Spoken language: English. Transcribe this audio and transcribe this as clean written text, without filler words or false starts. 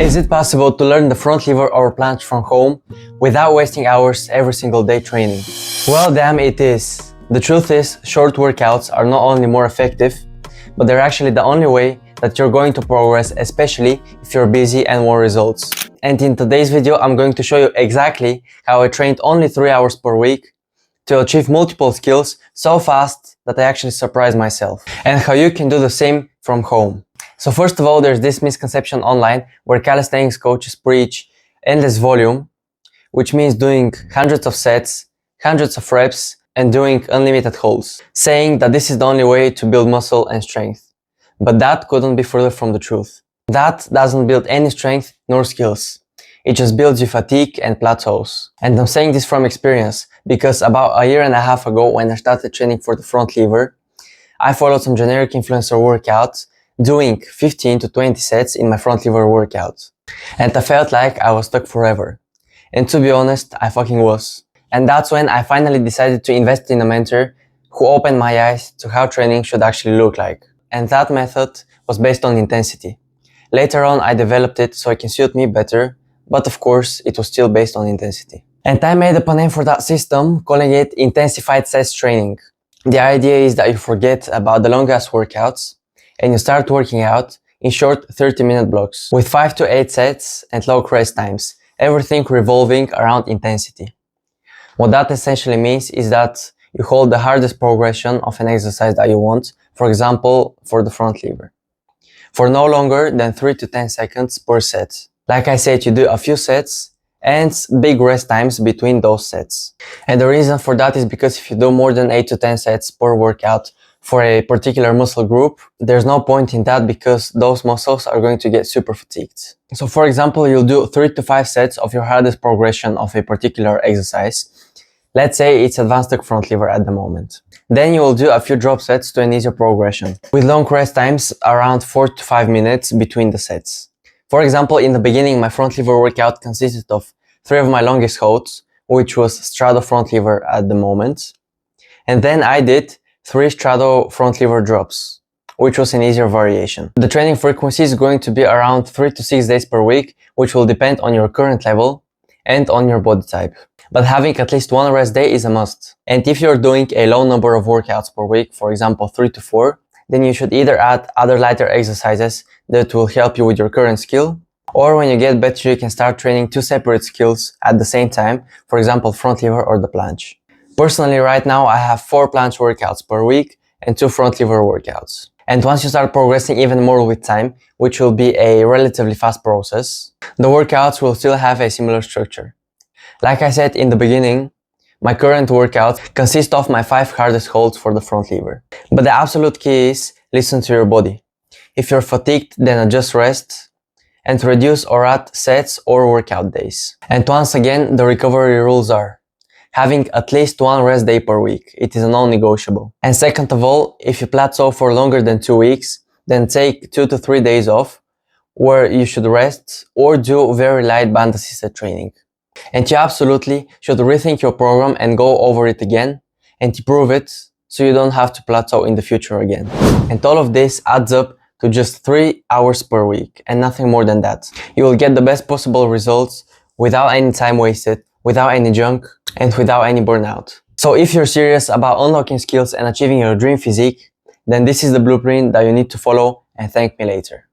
Is it possible to learn the front lever or planche from home without wasting hours every single day training? Well, damn it is. The truth is, short workouts are not only more effective, but they're actually the only way that you're going to progress, especially if you're busy and want results. And in today's video, I'm going to show you exactly how I trained only 3 hours per week to achieve multiple skills so fast that I actually surprised myself, and how you can do the same from home. So first of all, there's this misconception online where calisthenics coaches preach endless volume, which means doing hundreds of sets, hundreds of reps, and doing unlimited holds, saying that this is the only way to build muscle and strength. But that couldn't be further from the truth. That doesn't build any strength nor skills. It just builds you fatigue and plateaus. And I'm saying this from experience because about a year and a half ago, when I started training for the front lever, I followed some generic influencer workouts, doing 15 to 20 sets in my front lever workout. And I felt like I was stuck forever. And to be honest, I fucking was. And that's when I finally decided to invest in a mentor who opened my eyes to how training should actually look like. And that method was based on intensity. Later on, I developed it so it can suit me better, but of course, it was still based on intensity. And I made up a name for that system, calling it intensified sets training. The idea is that you forget about the long-ass workouts and you start working out in short 30-minute blocks with 5 to 8 sets and low rest times, everything revolving around intensity. What that essentially means is that you hold the hardest progression of an exercise that you want, for example, for the front lever, for no longer than 3 to 10 seconds per set. Like I said, you do a few sets and big rest times between those sets. And the reason for that is because if you do more than 8 to 10 sets per workout for a particular muscle group, there's no point in that because those muscles are going to get super fatigued. So for example, you'll do 3 to 5 sets of your hardest progression of a particular exercise. Let's say it's advanced tuck front lever at the moment. Then you will do a few drop sets to an easier progression, with long rest times around 4 to 5 minutes between the sets. For example, in the beginning, my front lever workout consisted of 3 of my longest holds, which was straddle front lever at the moment. And then I did 3 straddle front lever drops, which was an easier variation. The training frequency is going to be around 3 to 6 days per week, which will depend on your current level and on your body type. But having at least one rest day is a must. And if you're doing a low number of workouts per week, for example 3 to 4, then you should either add other lighter exercises that will help you with your current skill, or when you get better you can start training 2 separate skills at the same time, for example front lever or the planche. Personally, right now I have 4 planche workouts per week and 2 front lever workouts. And once you start progressing even more with time, which will be a relatively fast process, the workouts will still have a similar structure. Like I said in the beginning, my current workouts consist of my 5 hardest holds for the front lever. But the absolute key is listen to your body. If you're fatigued, then adjust rest and reduce or add sets or workout days. And once again, the recovery rules are having at least 1 rest day per week. It is a non-negotiable. And second of all, if you plateau for longer than 2 weeks, then take 2 to 3 days off where you should rest or do very light band assisted training. And you absolutely should rethink your program and go over it again and improve it so you don't have to plateau in the future again. And all of this adds up to just 3 hours per week and nothing more than that. You will get the best possible results without any time wasted, without any junk, and without any burnout. So if you're serious about unlocking skills and achieving your dream physique, then this is the blueprint that you need to follow, and thank me later.